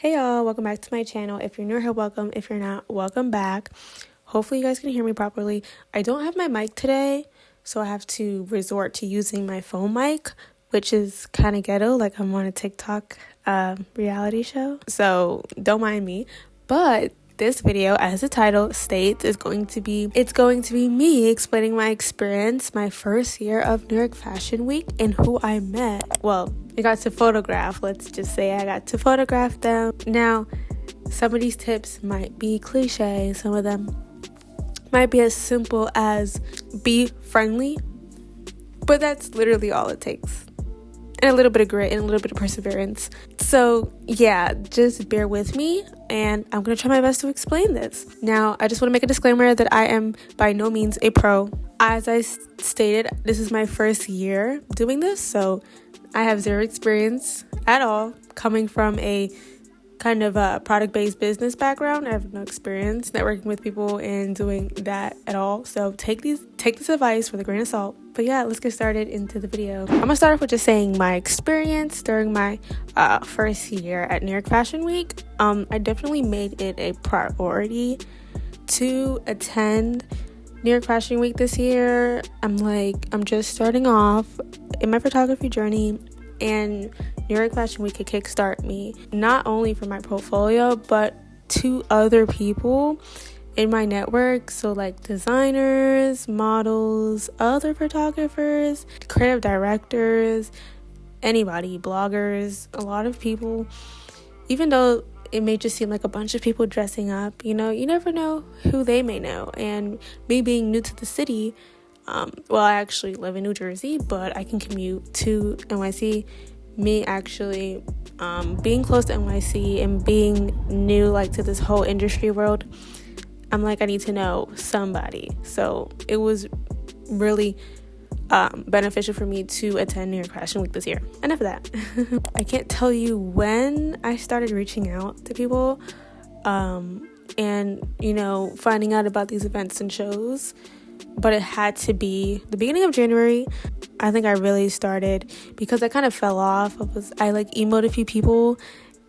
Hey y'all, welcome back to my channel. If you're new here, welcome. If you're not, welcome back. Hopefully you guys can hear me properly. I don't have my mic today, so I have to resort to using my phone mic, which is kind of ghetto, like I'm on a TikTok reality show. So don't mind me. But this video, as the title states, it's going to be me explaining my experience, my first year of New York Fashion Week, and who I met. Well, I got to photograph. Let's just say I got to photograph them. Now, some of these tips might be cliche. Some of them might be as simple as be friendly, but that's literally all it takes. And a little bit of grit and a little bit of perseverance. So yeah, just bear with me and I'm going to try my best to explain this. Now, I just want to make a disclaimer that I am by no means a pro. As I stated, this is my first year doing this, so I have zero experience at all. Coming from a kind of a product-based business background, I have no experience networking with people and doing that at all. So take this advice with a grain of salt. But yeah, let's get started into the video. I'm gonna start off with just saying my experience during my first year at New York Fashion Week. I definitely made it a priority to attend New York Fashion Week this year. I'm just starting off in my photography journey, and New York Fashion Week could kickstart me not only for my portfolio but to other people in my network, so like designers, models, other photographers, creative directors, anybody, bloggers, a lot of people. Even though it may just seem like a bunch of people dressing up, you never know who they may know. And me being new to the city, well, I actually live in New Jersey, but I can commute to NYC. Me actually being close to NYC and being new to this whole industry world, I'm I need to know somebody. So it was really beneficial for me to attend New York Fashion Week this year. Enough of that. I can't tell you when I started reaching out to people and finding out about these events and shows, but it had to be the beginning of January. I think I really started because I kind of fell off. I emailed a few people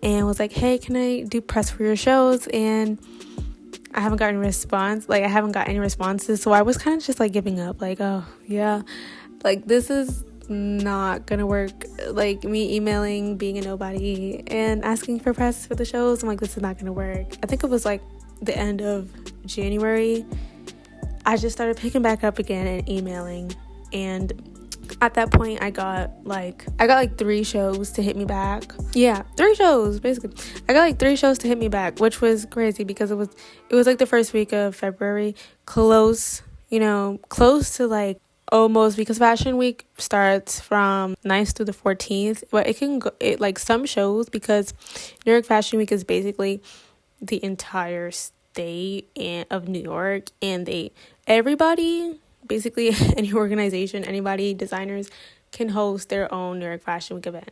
and was like, hey, can I do press for your shows? And I haven't gotten a response. I haven't got any responses. So I was kind of just giving up. Oh yeah, this is not gonna work. Me emailing, being a nobody and asking for press for the shows. I'm this is not gonna work. I think it was the end of January. I just started picking back up again and emailing, and at that point I got 3 shows to hit me back. Yeah, 3 shows basically. I got 3 shows to hit me back, which was crazy because it was the first week of February, close to almost, because Fashion Week starts from 9th through the 14th, but it can go some shows, because New York Fashion Week is basically the entire state of New York, and everybody, basically any organization, anybody, designers, can host their own New York Fashion Week event.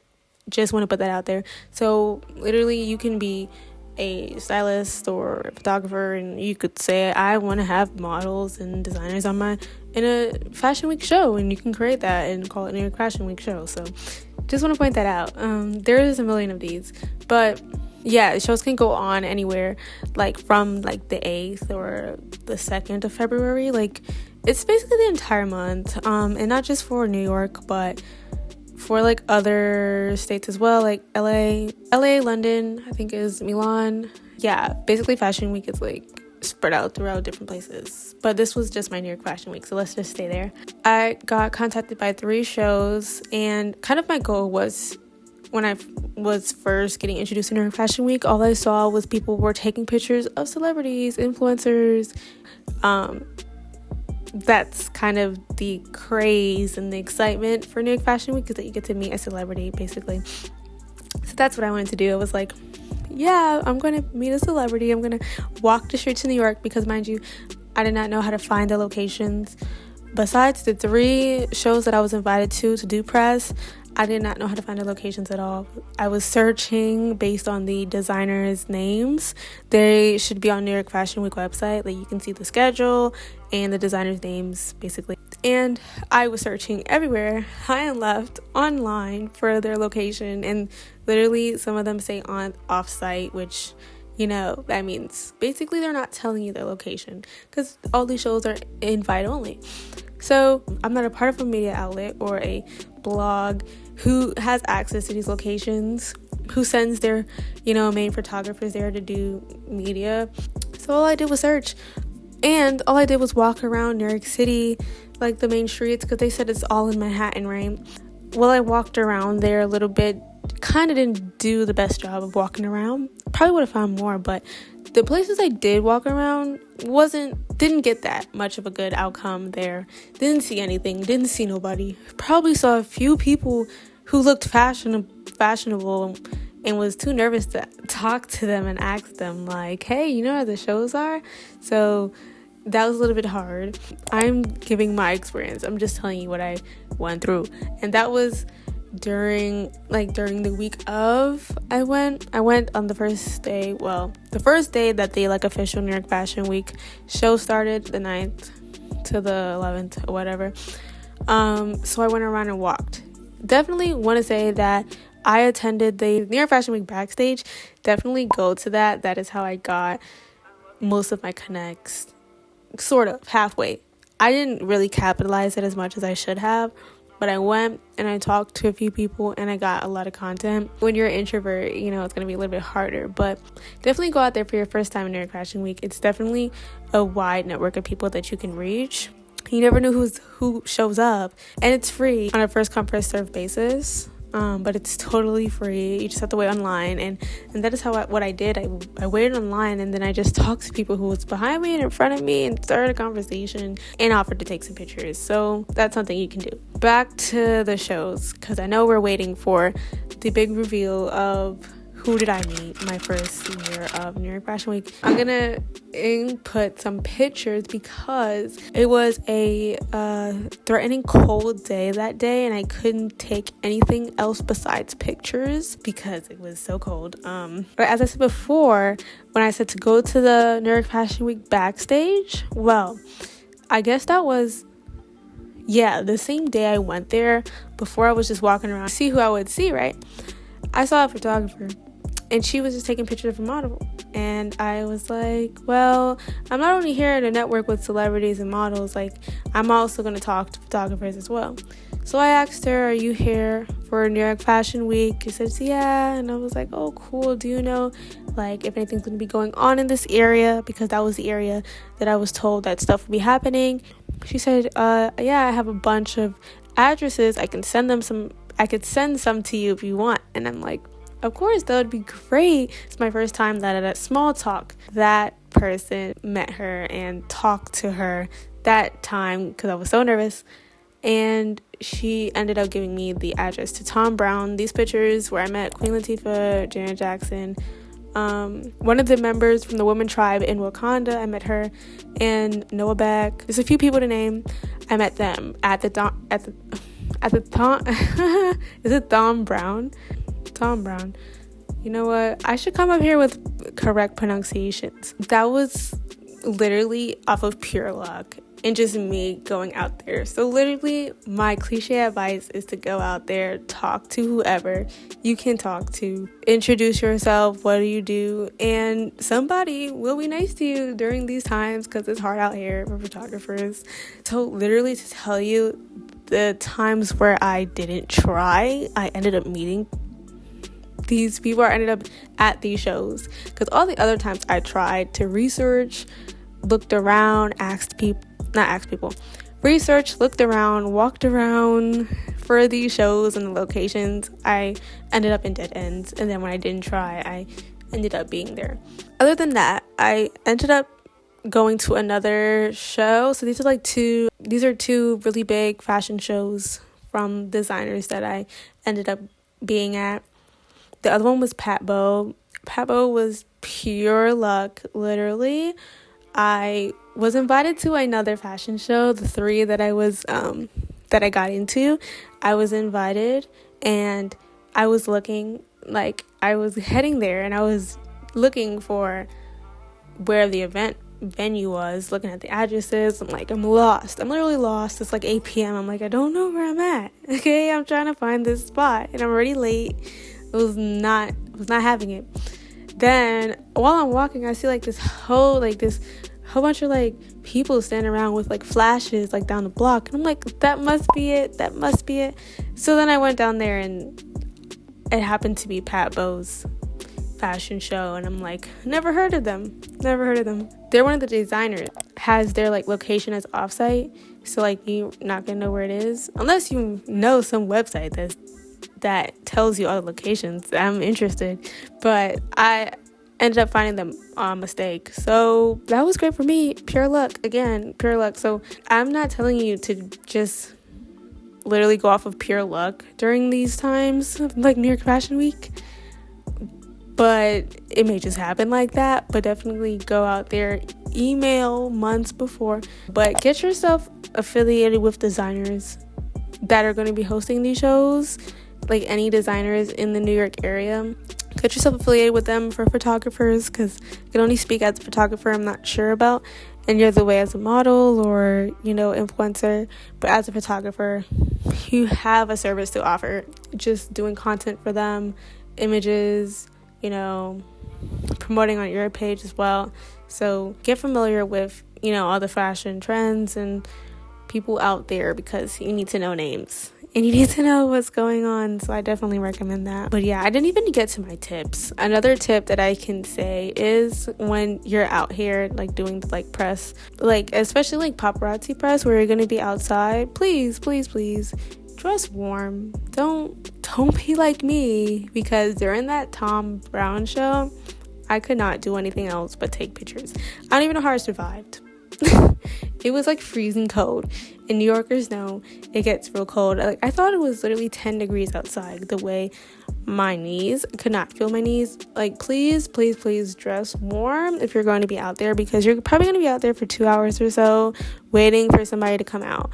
Just want to put that out there. So literally you can be a stylist or a photographer and you could say, I want to have models and designers in a Fashion Week show, and you can create that and call it New York Fashion Week show. So just want to point that out. There is a million of these, but yeah, shows can go on anywhere, from the 8th or the 2nd of February. It's basically the entire month, and not just for New York, but for other states as well, LA, London, I think is Milan. Yeah, basically Fashion Week is spread out throughout different places, but this was just my New York Fashion Week, so let's just stay there. I got contacted by 3 shows, and kind of my goal was, when I was first getting introduced to New York Fashion Week, all I saw was people were taking pictures of celebrities, influencers. That's kind of the craze and the excitement for New York Fashion Week, is that you get to meet a celebrity, basically. So that's what I wanted to do. I was yeah, I'm going to meet a celebrity. I'm going to walk the streets of New York, because, mind you, I did not know how to find the locations. Besides the 3 shows that I was invited to do press, I did not know how to find the locations at all. I was searching based on the designers' names. They should be on New York Fashion Week website. You can see the schedule and the designers' names, basically. And I was searching everywhere, high and left, online for their location. And literally some of them say on off-site, which, that means basically they're not telling you their location because all these shows are invite only. So I'm not a part of a media outlet or a blog who has access to these locations, who sends their, main photographers there to do media. So all I did was search. And all I did was walk around New York City, like the main streets, because they said it's all in Manhattan, right? Well, I walked around there a little bit, kind of didn't do the best job of walking around. Probably would have found more, but the places I did walk around didn't get that much of a good outcome there. Didn't see anything, didn't see nobody. Probably saw a few people who looked fashionable and was too nervous to talk to them and ask them, like, hey, you know where the shows are? So that was a little bit hard. I'm giving my experience. I'm just telling you what I went through. And that was during the week of I went on the first day that the official New York Fashion Week show started, the 9th to the 11th or whatever. So I went around and walked. Definitely want to say that I attended the New York Fashion Week backstage. Definitely go to that. That is how I got most of my connects, sort of halfway. I didn't really capitalize it as much as I should have, but I went and I talked to a few people and I got a lot of content. When you're an introvert, it's going to be a little bit harder, but definitely go out there for your first time in New York Fashion Week. It's definitely a wide network of people that you can reach. You never know who shows up, and it's free on a first come first serve basis. But it's totally free. You just have to wait online, and that is what I did. I waited online, and then I just talked to people who was behind me and in front of me and started a conversation and offered to take some pictures. So that's something you can do. Back to the shows, because I know we're waiting for the big reveal of who did I meet my first year of New York Fashion Week. I'm gonna input some pictures because it was a threatening cold day that day, and I couldn't take anything else besides pictures because it was so cold. But as I said before, when I said to go to the New York Fashion Week backstage, well, I guess that was the same day I went there. Before I was just walking around to see who I would see, right? I saw a photographer and she was just taking pictures of a model. And I was like, well, I'm not only here to network with celebrities and models, I'm also going to talk to photographers as well. So I asked her, are you here for New York Fashion Week? She says, yeah. And I was like, oh, cool. Do you know, if anything's going to be going on in this area? Because that was the area that I was told that stuff would be happening. She said, yeah, I have a bunch of addresses. I could send some to you if you want. And I'm like, of course, that would be great. It's my first time that at a small talk, that person met her and talked to her that time because I was so nervous. And she ended up giving me the address to Tom Brown. These pictures where I met Queen Latifah, Janet Jackson, one of the members from the woman tribe in Wakanda. I met her, and Noah Beck. There's a few people to name. I met them at the Tom. Is it Tom Brown? Tom Brown. You know what? I should come up here with correct pronunciations. That was literally off of pure luck and just me going out there. So literally, my cliche advice is to go out there, talk to whoever you can talk to, introduce yourself, what do you do, and somebody will be nice to you during these times because it's hard out here for photographers. So literally, to tell you the times where I didn't try, I ended up meeting these people. I ended up at these shows because all the other times I tried to research, looked around, researched, looked around, walked around for these shows and the locations. I ended up in dead ends, and then when I didn't try, I ended up being there. Other than that, I ended up going to another show. So these are two really big fashion shows from designers that I ended up being at. The other one was Patbo. Patbo was pure luck, literally. I was invited to another fashion show, the three that I was that I got into. I was invited, and I was looking, I was heading there, and I was looking for where the event venue was, looking at the addresses. I'm like, I'm lost. I'm literally lost. It's like 8 p.m. I'm like, I don't know where I'm at. Okay, I'm trying to find this spot and I'm already late. I was not having it. Then while I'm walking, I see like this whole bunch of like people standing around with like flashes like down the block, and I'm like, that must be it. So then I went down there, and it happened to be Pat Bow's fashion show, and I'm like, never heard of them. They're one of the designers. Has their like location as offsite, so like you're not gonna know where it is unless you know some website that tells you all the locations. I'm interested, but I ended up finding them on mistake. So that was great for me. Pure luck. So I'm not telling you to just literally go off of pure luck during these times, like New York Fashion Week. But it may just happen like that. But definitely go out there, email months before. But get yourself affiliated with designers that are going to be hosting these shows, like any designers in the New York area. Get yourself affiliated with them for photographers, because you can only speak as a photographer. I'm not sure about any other way as a model or, influencer. But as a photographer, you have a service to offer. Just doing content for them, images, promoting on your page as well. So get familiar with, all the fashion trends and people out there, because you need to know names and you need to know what's going on. So I definitely recommend that. But yeah, I didn't even get to my tips. Another tip that I can say is when you're out here like doing the like press, like especially like paparazzi press where you're gonna be outside, please dress warm. Don't be like me, because during that Tom Brown show, I could not do anything else but take pictures. I don't even know how I survived. It was like freezing cold, and New Yorkers know it gets real cold. Like, I thought it was literally 10 degrees outside. The way my knees, I could not feel my knees. Like, please dress warm if you're going to be out there, because you're probably going to be out there for 2 hours or so waiting for somebody to come out,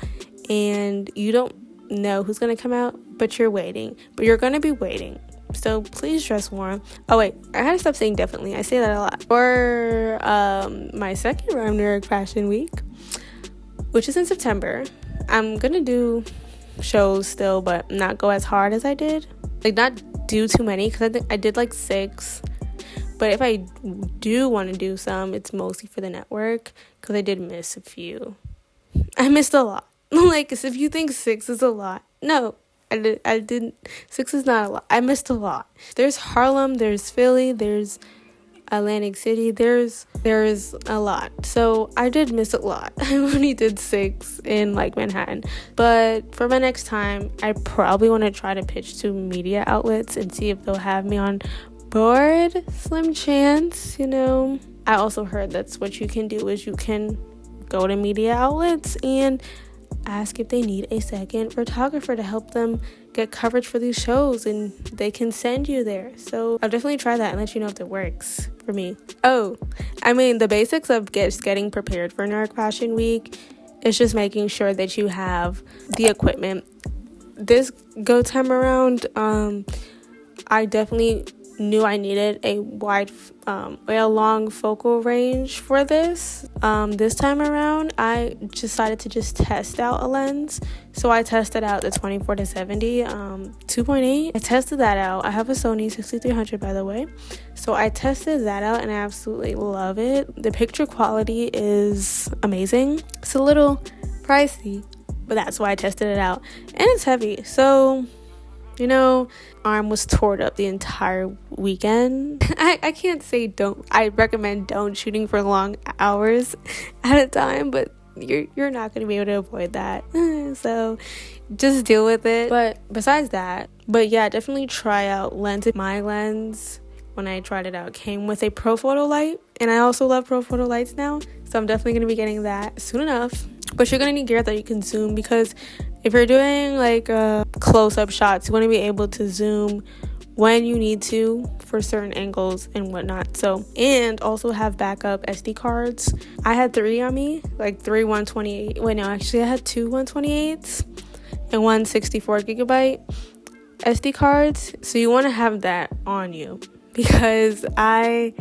and you don't know who's going to come out, but you're going to be waiting. So please dress warm. Oh wait, I had to stop saying definitely. I say that a lot. For my second round New York Fashion Week, which is in September, I'm gonna do shows still, but not go as hard as I did. Like, not do too many, because I think I did like 6. But if I do want to do some, it's mostly for the network, because I did miss a few. I missed a lot. Like, if you think 6 is a lot, no. I didn't. 6 is not a lot. I missed a lot. There's Harlem, there's Philly, there's Atlantic City, there's a lot. So I did miss a lot. I only did 6 in like Manhattan. But for my next time, I probably want to try to pitch to media outlets and see if they'll have me on board. Slim chance, I also heard that's what you can do, is you can go to media outlets and ask if they need a second photographer to help them get coverage for these shows, and they can send you there. So I'll definitely try that and let you know if it works for me. The basics of getting prepared for New York Fashion Week is just making sure that you have the equipment. This go time around, I definitely knew I needed a long focal range for this. This time around, I decided to just test out a lens. So I tested out the 24-70 2.8. I tested that out. I have a Sony 6300, by the way. So I tested that out and I absolutely love it. The picture quality is amazing. It's a little pricey, but that's why I tested it out. And it's heavy. So arm was torn up the entire weekend. I can't say I recommend don't shooting for long hours at a time, but you're not going to be able to avoid that. So just deal with it. But besides that, definitely try out lenses. My lens, when I tried it out, came with a pro photo light, and I also love pro photo lights now, so I'm definitely going to be getting that soon enough. But you're going to need gear that you can zoom, because if you're doing like close-up shots, you want to be able to zoom when you need to for certain angles and whatnot. So, and also have backup SD cards. I had 3 on me, like 3 128. Wait, no, actually I had 2 128s and 1 64 gigabyte SD cards. So you want to have that on you, because I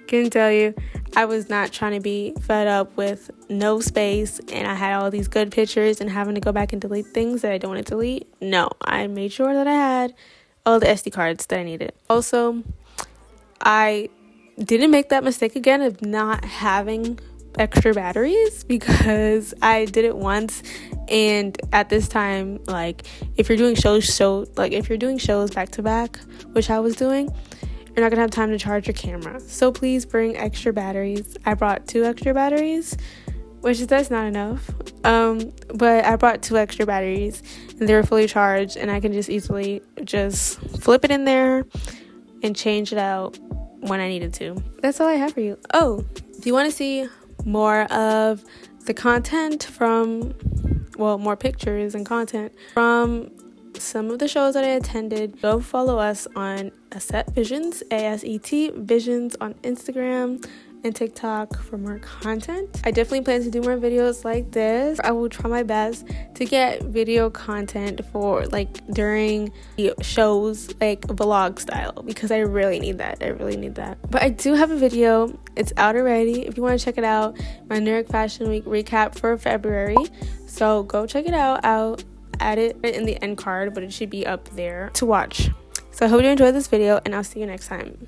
can tell you, I was not trying to be fed up with no space and I had all these good pictures and having to go back and delete things that I don't want to delete. No, I made sure that I had all the SD cards that I needed. Also, I didn't make that mistake again of not having extra batteries, because I did it once, and at this time, like, if you're doing shows back to back, which I was doing, you're not gonna have time to charge your camera. So please bring extra batteries. I brought 2 extra batteries, which that's not enough, but I brought 2 extra batteries and they were fully charged, and I can just easily just flip it in there and change it out when I needed to. That's all I have for you. Oh, if you want to see more of the content from, well, more pictures and content from some of the shows that I attended, go follow us on Aset Visions, ASET Visions, on Instagram and TikTok for more content. I definitely plan to do more videos like this. I will try my best to get video content for like during the shows, like vlog style, because I really need that. But I do have a video. It's out already. If you want to check it out, my New York Fashion Week recap for February. So go check it out. I'll add it in the end card, but it should be up there to watch. So I hope you enjoyed this video, and I'll see you next time.